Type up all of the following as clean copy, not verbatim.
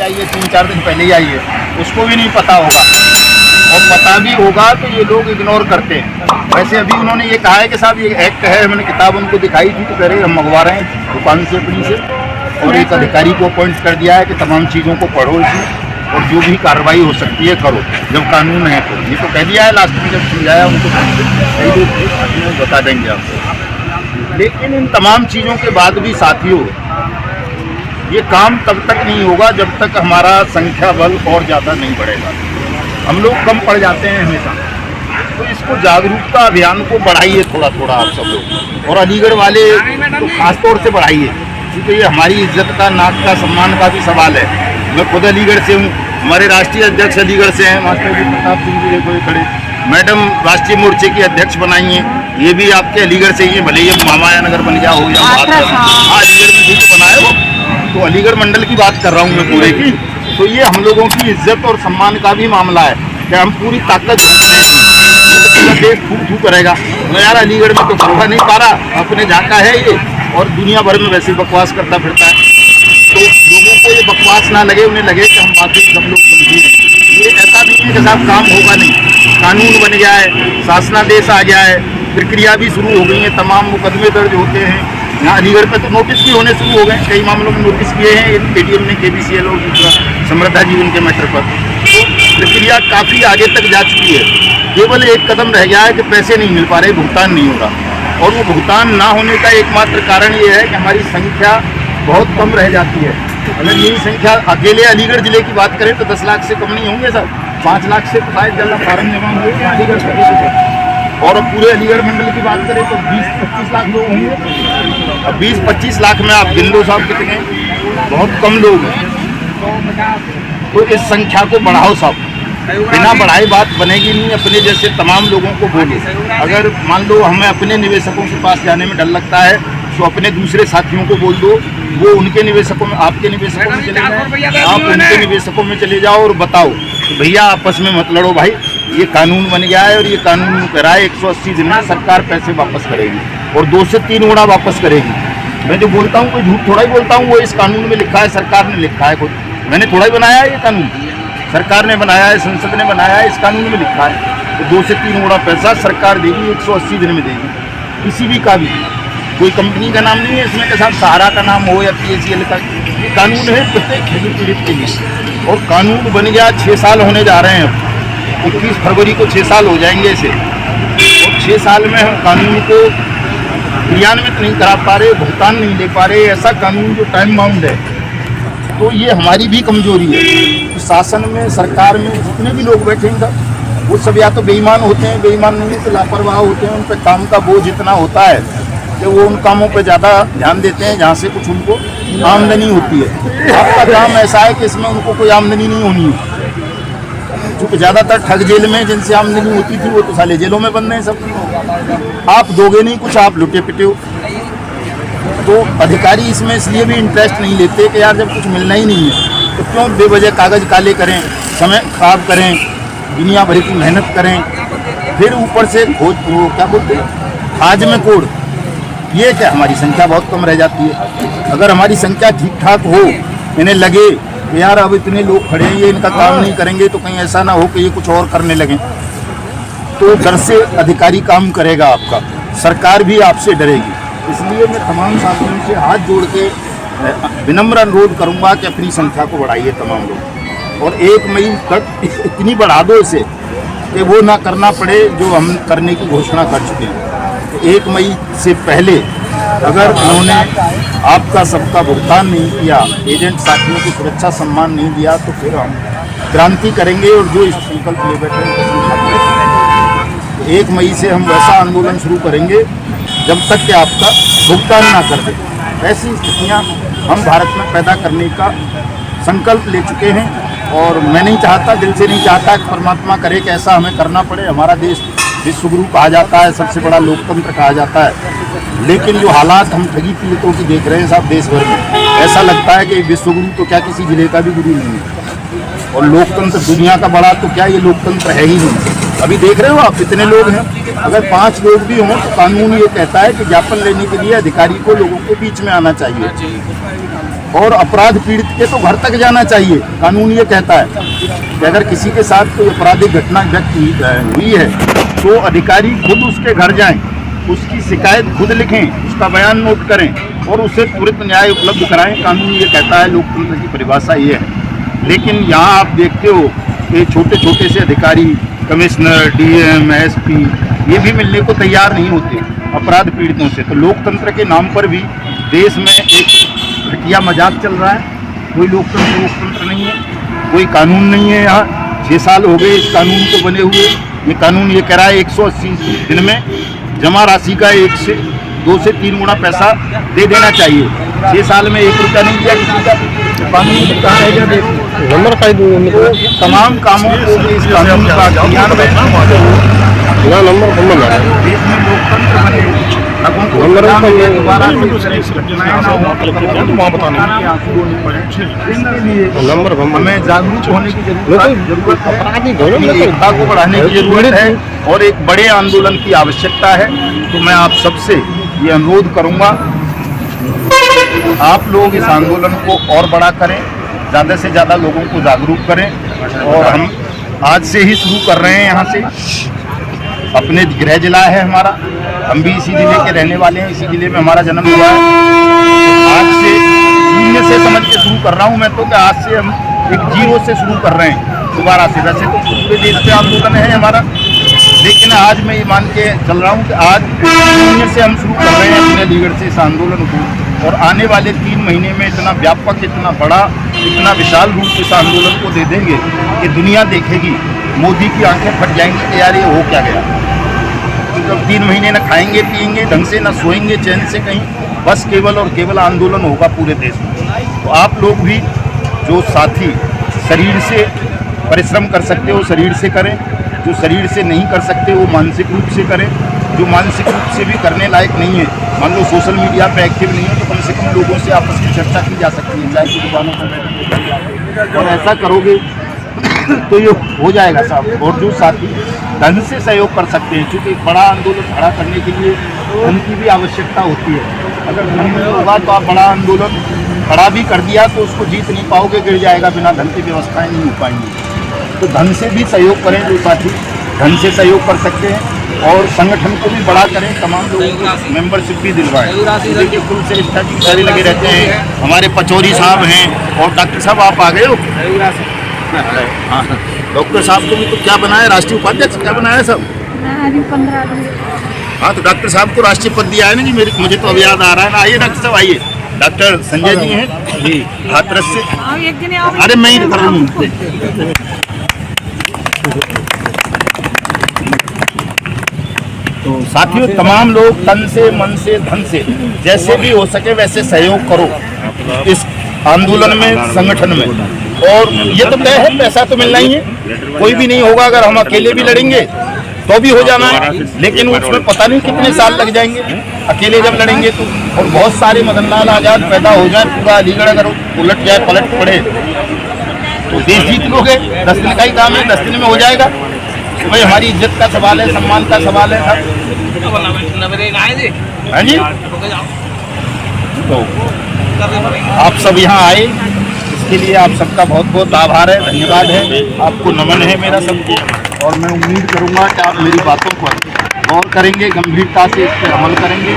आई है, 3-4 दिन पहले ही आई है, उसको भी नहीं पता होगा, और पता भी होगा तो ये लोग इग्नोर करते हैं। वैसे अभी उन्होंने ये कहा है कि साहब ये एक्ट है, मैंने किताब उनको दिखाई थी तो कह रहे हम मंगवा रहे हैं दुकान से अपनी से, और एक अधिकारी को अपॉइंट कर दिया है कि तमाम चीज़ों को पढ़ो इसमें और जो भी कार्रवाई हो सकती है करो, जब कानून है तो। ये तो कह दिया है लास्ट में जब समझाया उनको, कई लोग बता देंगे आपको। लेकिन इन तमाम चीज़ों के बाद भी साथियों, ये काम तब तक नहीं होगा जब तक हमारा संख्या बल और ज़्यादा नहीं बढ़ेगा। हम लोग कम पड़ जाते हैं हमेशा, तो इसको जागरूकता अभियान को बढ़ाइए थोड़ा थोड़ा आप सब लोग, और अलीगढ़ वाले तो खास तौर से बढ़ाइए, क्योंकि ये हमारी इज्जत का, नाक का, सम्मान का भी सवाल है। मैं खुद अलीगढ़ से हूँ, हमारे राष्ट्रीय अध्यक्ष अलीगढ़ से हैं, मास्टर जी प्रताप सिंह जी देखो खड़े, मैडम राष्ट्रीय मोर्चे की अध्यक्ष बनाई हैं, ये भी आपके अलीगढ़ से ही है, भले ये मामाया नगर बन गया हो या अलीगढ़ में भी तो बनाए हो, तो अलीगढ़ मंडल की बात कर रहा हूँ मैं पूरे की। तो ये हम लोगों की इज्जत और सम्मान का भी मामला है कि हम पूरी ताकत पूरा देश थू करेगा, मैं यार अलीगढ़ में तो करवा नहीं पा रहा, अपने जाका है ये, और दुनिया भर में वैसे बकवास करता फिरता है। तो लोगों को ये बकवास ना लगे, उन्हें लगे कि हम बाकी सब लोग गंभीर हैं। ये ऐसा नहीं है कि साहब काम होगा नहीं, कानून बन गया है, शासनादेश आ गया है, प्रक्रिया भी शुरू हो गई है, तमाम मुकदमे दर्ज होते हैं। यहाँ अलीगढ़ पे तो नोटिस भी होने शुरू हो गए, कई मामलों में नोटिस किए हैं एडीएम ने, KBCL और दूसरा समृद्धा जीवन के मैटर पर। तो प्रक्रिया काफ़ी आगे तक जा चुकी है, केवल एक कदम रह गया है कि पैसे नहीं मिल पा रहे, भुगतान नहीं हो रहा, और वो भुगतान ना होने का एकमात्र कारण ये है कि हमारी संख्या बहुत कम रह जाती है। अगर यही संख्या अकेले अलीगढ़ जिले की बात करें तो 10 लाख से कम नहीं होंगे सर, 5 लाख से तो शायद ज़्यादा फार्म जमा हुए अलीगढ़ प्रदेश से, और पूरे अलीगढ़ मंडल की बात करें तो 20-25 लाख लोग होंगे। अब 20-25 लाख में आप गिन लो साहब कितने, बहुत कम लोग हैं। तो इस संख्या को बढ़ाओ साहब, बिना बढ़ाए बात बनेगी नहीं। अपने जैसे तमाम लोगों को बोलो, अगर मान लो हमें अपने निवेशकों के पास जाने में डर लगता है तो अपने दूसरे साथियों को बोल दो, वो उनके निवेशकों में, आपके निवेशकों में चले जाओ, आप उनके निवेशकों में चले जाओ और बताओ कि भैया आपस में मत लड़ो भाई, ये कानून बन गया है और ये कानून कह रहा है 180 दिन में सरकार पैसे वापस करेगी और 2 से 3 गुना वापस करेगी। मैं जो बोलता हूँ कोई झूठ थोड़ा ही बोलता हूँ, वो इस कानून में लिखा है, सरकार ने लिखा है, खुद मैंने थोड़ा ही बनाया है, ये कानून सरकार ने बनाया है, संसद ने बनाया है, इस कानून में लिखा है। तो 2 से 3 गुना पैसा सरकार देगी, 180 दिन में देगी, किसी भी का भी, कोई कंपनी का नाम नहीं है इसमें के साथ, सहारा का नाम हो या PACL का, ये कानून है प्रत्येक खेतित पीड़ित के लिए। और कानून बन गया, 6 साल होने जा रहे हैं, 21 फरवरी को 6 साल हो जाएंगे इसे, और 6 साल में हम कानून को क्रियान्वित नहीं करा पा रहे, भुगतान नहीं ले पा रहे, ऐसा कानून जो टाइम बाउंड है, तो ये हमारी भी कमजोरी है। तो शासन में, सरकार में जितने भी लोग बैठेंगे वो सब या तो बेईमान होते हैं, बेईमान नहीं तो लापरवाह होते हैं, उन पर काम का बोझ इतना होता है कि वो उन कामों पे ज़्यादा ध्यान देते हैं जहाँ से कुछ उनको आमदनी होती है। आपका काम ऐसा है कि इसमें उनको कोई आमदनी नहीं होनी है, क्योंकि ज़्यादातर ठग जेल में जिनसे आमदनी होती थी वो तो साले जेलों में बंद हैं सब। आप दोगे नहीं कुछ, आप लुटे पिटे हो। तो अधिकारी इसमें इसलिए भी इंटरेस्ट नहीं लेते कि यार जब कुछ मिलना ही नहीं है तो क्यों बेवजह कागज़ काले करें, समय खराब करें, दुनिया भर की मेहनत करें, फिर ऊपर से खोज वो क्या बोलते हैं आज में कोड़। ये क्या हमारी संख्या बहुत कम रह जाती है। अगर हमारी संख्या ठीक ठाक हो, इन्हें लगे कि यार अब इतने लोग खड़े हैं, ये इनका काम नहीं करेंगे तो कहीं ऐसा ना हो कि ये कुछ और करने लगें, तो डर से अधिकारी काम करेगा आपका, सरकार भी आपसे डरेगी। इसलिए मैं तमाम साथियों से हाथ जोड़ के विनम्र अनुरोध करूंगा कि अपनी संख्या को बढ़ाइए तमाम लोग, और 1 मई तक इतनी बढ़ा दो इसे कि वो ना करना पड़े जो हम करने की घोषणा कर चुके हैं। 1 मई से पहले अगर उन्होंने आपका सबका भुगतान नहीं किया, एजेंट साथियों को सुरक्षा सम्मान नहीं दिया, तो फिर हम क्रांति करेंगे और जो इस संकल्प ले बैठे 1 मई से हम वैसा आंदोलन शुरू करेंगे जब तक कि आपका भुगतान ना कर दे। ऐसी स्थितियाँ हम भारत में पैदा करने का संकल्प ले चुके हैं, और मैं नहीं चाहता, दिल से नहीं चाहता कि परमात्मा करे कि ऐसा हमें करना पड़े। हमारा देश विश्वगुरु कहा जाता है, सबसे बड़ा लोकतंत्र कहा जाता है, लेकिन जो हालात हम ठगी पीड़ितों की देख रहे हैं साहब देश भर में, ऐसा लगता है कि विश्वगुरु तो क्या किसी जिले का भी गुरु नहीं है, और लोकतंत्र दुनिया का बड़ा तो क्या ये लोकतंत्र है ही नहीं। अभी देख रहे हो आप कितने लोग हैं, अगर 5 लोग भी हों तो कानून ये कहता है कि ज्ञापन लेने के लिए अधिकारी को लोगों के बीच में आना चाहिए, और अपराध पीड़ित के तो घर तक जाना चाहिए। कानून ये कहता है कि अगर किसी के साथ कोई आपराधिक घटना व्यक्त हुई है तो अधिकारी खुद उसके घर जाएं, उसकी शिकायत खुद लिखें, उसका बयान नोट करें और उसे तुरंत न्याय उपलब्ध कराएं। कानून ये कहता है, लोकतंत्र की परिभाषा ये है। लेकिन यहाँ आप देखते हो कि छोटे छोटे से अधिकारी, कमिश्नर, डीएम, एसपी ये भी मिलने को तैयार नहीं होते अपराध पीड़ितों से। तो लोकतंत्र के नाम पर भी देश में एक घटिया मजाक चल रहा है। कोई लोकतंत्र नहीं है, कोई कानून नहीं है। यहाँ 6 साल हो गए इस कानून को बने हुए। ये कानून ये कह रहा है 180 दिन में जमा राशि का 1 से 2 से 3 गुना पैसा दे देना चाहिए। 6 साल में 1 रुपया नहीं दिया किसी का। कानून कहाँ है क्या नंबर का तमाम कामों को इस कानून का क्रियान्वयन देश में लोकतंत्र बने, हमें जागरूक होने की जरूरत है, एकता को बढ़ाने की जरूरत है और एक बड़े आंदोलन की आवश्यकता है। तो मैं आप सबसे ये अनुरोध करूंगा, आप लोग इस आंदोलन को और बड़ा करें, ज़्यादा से ज़्यादा लोगों को जागरूक करें। और हम आज से ही शुरू कर रहे हैं। यहाँ से अपने गृह जिला है हमारा, हम भी इसी जिले के रहने वाले हैं, इसी जिले में हमारा जन्म हुआ है। आज से शून्य से समझ के शुरू कर रहा हूँ मैं तो, कि आज से हम एक 0 से शुरू कर रहे हैं दोबारा से। वैसे तो पूरे देश पे आंदोलन है हमारा, लेकिन आज मैं ये मान के चल रहा हूँ कि आज शून्य से हम शुरू कर रहे हैं अपने अलीगढ़ से इस आंदोलन को। और आने वाले 3 महीने में इतना व्यापक, इतना बड़ा, इतना विशाल रूप इस आंदोलन को दे देंगे कि दुनिया देखेगी, मोदी की आंखें फट जाएंगी कि यार ये हो क्या गया। जब 3 महीने न खाएंगे पिएंगे ढंग से, न सोएंगे चैन से कहीं, बस केवल और केवल आंदोलन होगा पूरे देश में। तो आप लोग भी जो साथी शरीर से परिश्रम कर सकते हो शरीर से करें, जो शरीर से नहीं कर सकते वो मानसिक रूप से करें। जो मानसिक रूप से भी करने लायक नहीं है, मान लो सोशल मीडिया पे एक्टिव नहीं है, तो कम से कम लोगों से आपस में चर्चा की जा सकती है, चाय की दुकानों पर। और ऐसा करोगे तो ये हो जाएगा साहब। और जो साथी धन से सहयोग कर सकते हैं, क्योंकि एक बड़ा आंदोलन खड़ा करने के लिए धन की भी आवश्यकता होती है। अगर धन नहीं होगा तो आप बड़ा आंदोलन खड़ा भी कर दिया तो उसको जीत नहीं पाओगे, गिर जाएगा, बिना धन की व्यवस्थाएं नहीं हो पाएंगी। तो धन से भी सहयोग करें, जो साथी धन से सहयोग कर सकते हैं, और संगठन को भी बड़ा करें, तमाम लोगों को मेंबरशिप भी दिलवाएं। देखिए कुल से सारे लगे रहते हैं, हमारे पचौरी साहब हैं और डॉक्टर साहब आप आ गए हो। हाँ, डॉक्टर साहब को भी तो क्या बनाया, राष्ट्रीय उपाध्यक्ष क्या बनाया सब। हाँ, तो डॉक्टर साहब को राष्ट्रीय पद दिया है ना जी। मुझे तो अब याद आ रहा है ना। आइए डॉक्टर साहब आइए। डॉक्टर संजय जी हैं जी हाथरस से। अरे मैं ही कर रहा हूँ। तो साथियों, तमाम लोग तन से, मन से, धन से, जैसे भी हो सके वैसे सहयोग करो इस आंदोलन में, संगठन में। और ये तो तय है, पैसा तो मिलना ही है, कोई भी नहीं होगा। अगर हम अकेले भी लड़ेंगे तो भी हो जाना है, लेकिन उसमें पता नहीं कितने साल लग जाएंगे अकेले जब लड़ेंगे तो। और बहुत सारे मदन लाल आजाद पैदा हो जाए, पूरा अलीगढ़ अगर उलट जाए, पलट पड़े तो देश जीत लोगे। 10 दिन का ही काम है, 10 दिन में हो जाएगा। तो भाई हमारी इज्जत का सवाल है, सम्मान का सवाल है हाँ जी। तो आप सब यहाँ आए, इसके लिए आप सबका बहुत बहुत आभार है, धन्यवाद है, आपको नमन है मेरा सबको। और मैं उम्मीद करूँगा कि आप मेरी बातों पर गौर करेंगे, गंभीरता से इस पर अमल करेंगे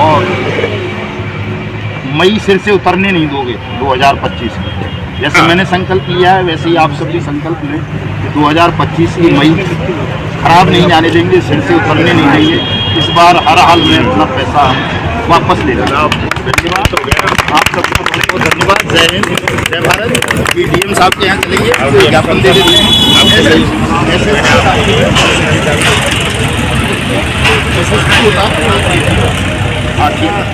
और मई सिर से उतरने नहीं दोगे 2025 में। जैसे मैंने संकल्प लिया है वैसे ही आप सब भी संकल्प लें कि 2025 की मई खराब नहीं जाने देंगे, सिर से उतरने नहीं देंगे। इस बार हर हाल में अपना पैसा वापस ले लेना। धन्यवाद आप सबको, बहुत बहुत धन्यवाद। जय हिंद, जय भारत। डीएम साहब के यहाँ चलेंगे, ज्ञापन दे देते हैं। हाँ ठीक है।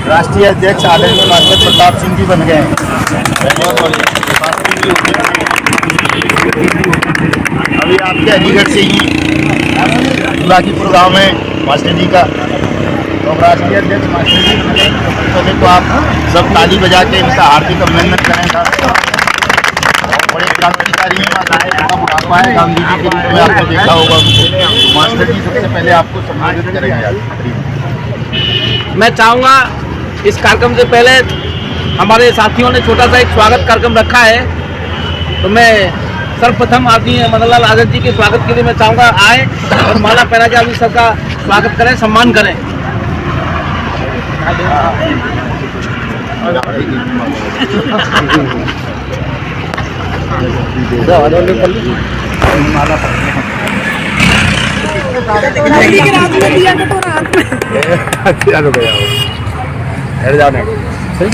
राष्ट्रीय अध्यक्ष आदरणीय मास्टर प्रताप सिंह जी बन गए हैं। अभी आपके अलीगढ़ से ही बाकीपुर गांव में मास्टर जी का तो राष्ट्रीय अध्यक्ष मास्टर जी बने। तो आप सब ताली बजा के इनका हार्दिक अभिनंदन करें साहब। बड़े क्रांतिकारी हैं, बुढ़ापा है, गांधी जी के रूप में आपने देखा होगा उनको। मास्टर जी सबसे पहले आपको सम्मानित करेंगे आज। मैं चाहूँगा इस कार्यक्रम से पहले हमारे साथियों ने छोटा सा एक स्वागत कार्यक्रम रखा है, तो मैं सर्वप्रथम आदरणीय मदनलाल आजाद जी के स्वागत के लिए मैं चाहूँगा आए और माला पहना के आप इस सबका स्वागत करें, सम्मान करें।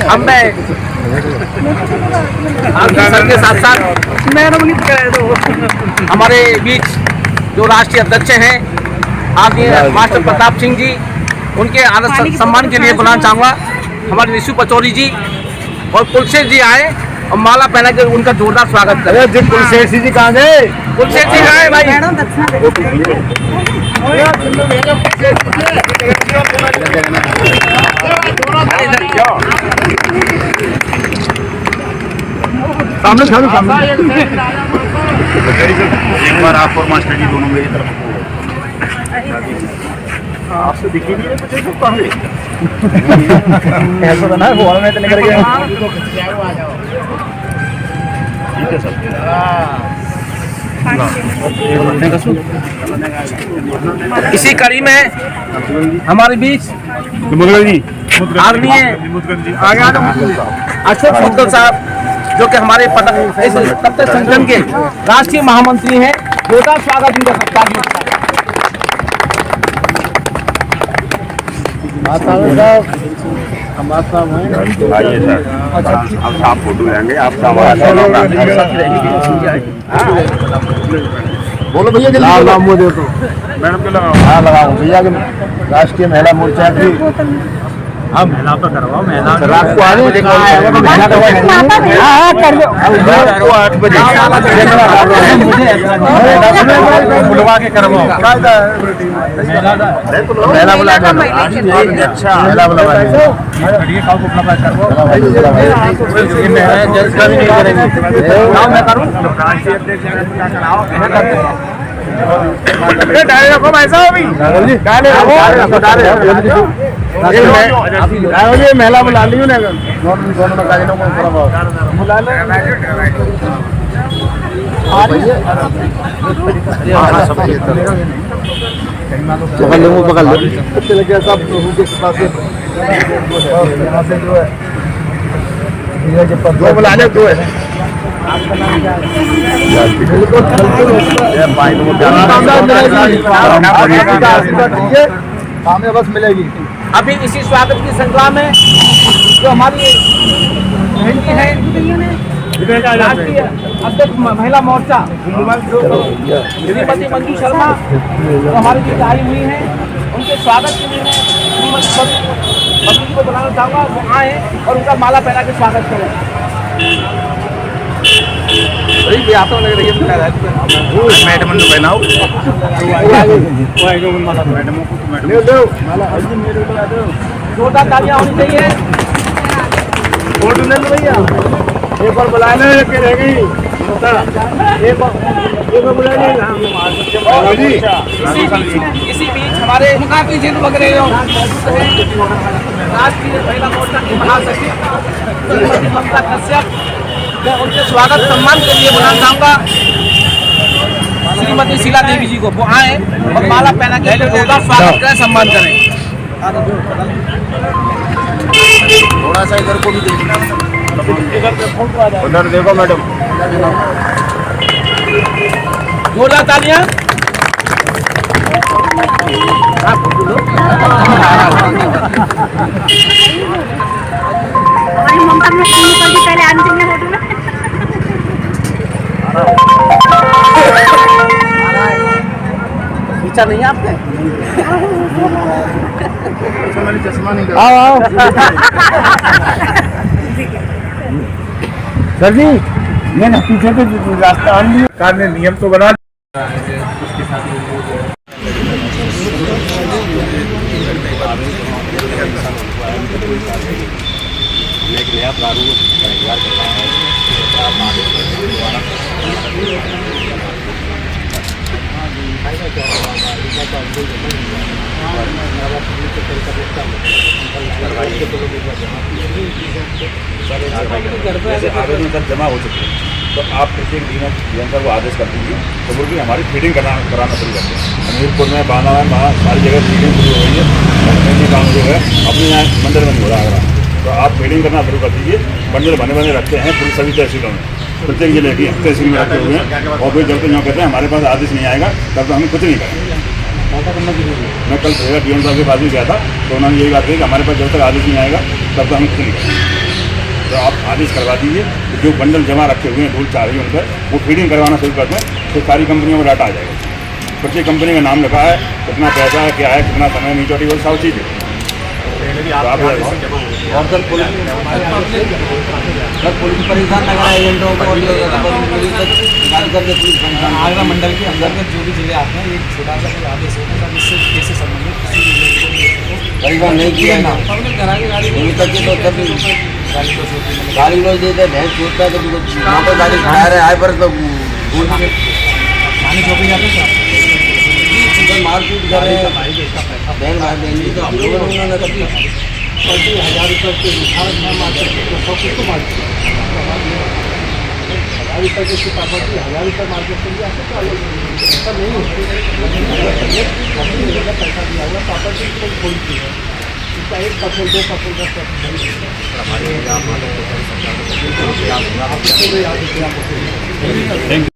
अब मैं सर के साथ साथ हमारे बीच जो राष्ट्रीय अध्यक्ष हैं आदरणीय मास्टर प्रताप सिंह जी, उनके आदर सम्मान के लिए बुलाना चाहूँगा हमारे निशु पचौरी जी और कुलशेठ जी आए और माला पहना के उनका जोरदार स्वागत करें। कुलशेठ जी कहाँ गए? कुलशेठ जी आए भाई। सामने सामने एक बार आप और मास्टर जी दोनों मेरी तरफ आपसे दिखी नहीं है मुझे सब कहाँ गए? ऐसा तो ना वो में तो निकल गया। ठीक है सर। इसी कड़ी में हमारे बीच आदरणीय अशोक मुद्गल साहब जो कि हमारे इस तत्व संगठन के राष्ट्रीय महामंत्री हैं, जोरदार स्वागत इनका सत्कार। आइए सर, अब आप फोटो लेंगे आपका बोलो भैया जल्दी मुझे तो मैडम के लगाओ। हाँ लगाओ भैया के राष्ट्रीय महिला मोर्चा की। हाँ महिला तो करवाओ, महिला रात को आने को 8 बजे बुलवा के करवाओ। महिला बुला अच्छा महिला बुलवा महिला बुला ली बुला ले पकड़ लो सब दो बुला ले दो है बस मिलेगी। अभी इसी स्वागत की श्रृंखला में जो हमारी बहन है राष्ट्रीय अध्यक्ष महिला मोर्चा श्रीमती मंजू शर्मा जो हमारे बीच आई हुई हैं, उनके स्वागत के लिए मैं मंजू जी को बुलाना चाहूँगा, वो आए और उनका माला पहना के स्वागत करें। मैडम ने पहनाओ जोरदार तालियां होनी चाहिए। फोटो ले लो भैया, एक बार बुलाने रह गई इसी बीच हमारे मुकाबले जिन वगैरह राष्ट्रीय महिला मोर्चा की महासचिव ममता कश्यप, मैं उनके स्वागत सम्मान के लिए बुलाना चाहूँगा श्रीमती शीला देवी जी को, वो आए और माला पहना के जोरदार स्वागत करें, सम्मान करें। थोड़ा सा इधर को भी देखना, उधर देखो मैडम, जोरदार तालियां। हमारी ममता में पहले आने चाहिए फोटो में। पीछा नहीं है आपके? चश्मा नहीं आओ सर जी, ये ना पीछे तो रास्ता कार ने नियम तो बना एक नया प्रारूप तैयार करना है। जैसे आवेदन सर जमा हो चुके हैं तो आप प्रत्येक दिन सर वो आदेश कर दीजिए तो बोल के हमारी फीडिंग कराना शुरू करते हैं। हमीरपुर में बाना में वहाँ सारी जगह फीडिंग शुरू हो गई है। ये काम जो है अपने यहाँ मंडल में नहीं हो रहा है, तो आप फीडिंग करना शुरू कर दीजिए। बंडल बने रखते हैं पूरी सभी तहसीलों में, प्रत्येक जिले की तहसील में रखे हुए हैं। और फिर जब तक यहाँ कहते हैं हमारे पास आदेश नहीं आएगा तब तो हम कुछ नहीं करेंगे। मैं कल डीएम साहब के पास भी गया था तो उन्होंने यही बात कही कि हमारे पास जब तक आदेश नहीं आएगा तब तो हम कुछ नहीं करेंगे। तो आप आदेश करवा दीजिए, जो बंडल जमा रखे हुए हैं धूल चाह रही है उन पर वो फीडिंग करवाना शुरू करते हैं। तो सारी कंपनियों में डाटा आ जाएगा, प्रत्येक कंपनी का नाम लिखा है, कितना पैसा है, क्या है, कितना समय नहीं चोटी, वो सब चीज़ है। और सर पुलिस परेशान लग रहा है एजेंटों को, गाड़ी करके पुलिस परेशान। आगरा मंडल के अंतर्गत जो भी जिले आते हैं एक छोटा सा कोई आदेश होता है जिससे कैसे संबंधित किसी परेशान नहीं किया ना पब्लिक करा के गाड़ी नहीं करके तो कभी गाड़ी को छोड़ती है। गाली लोग देते भैंस छूटता है कभी वहाँ पर गाड़ी खड़ा रहे आए पर तो भूल के थाने चौकी जाते हैं मारपीट कर रहे हैं, बहन भाई बहन तो हम लोगों ने उन्होंने कभी 1000 रुपये के उठाव न मार सकते तो सब कुछ मार सकते 1000 रुपये की प्रॉपर्टी 1000 रुपये मार्केट से ऐसा नहीं होता। पैसा दिया हुआ प्रॉपर्टी कोई खोलती है इसका 1% 2% का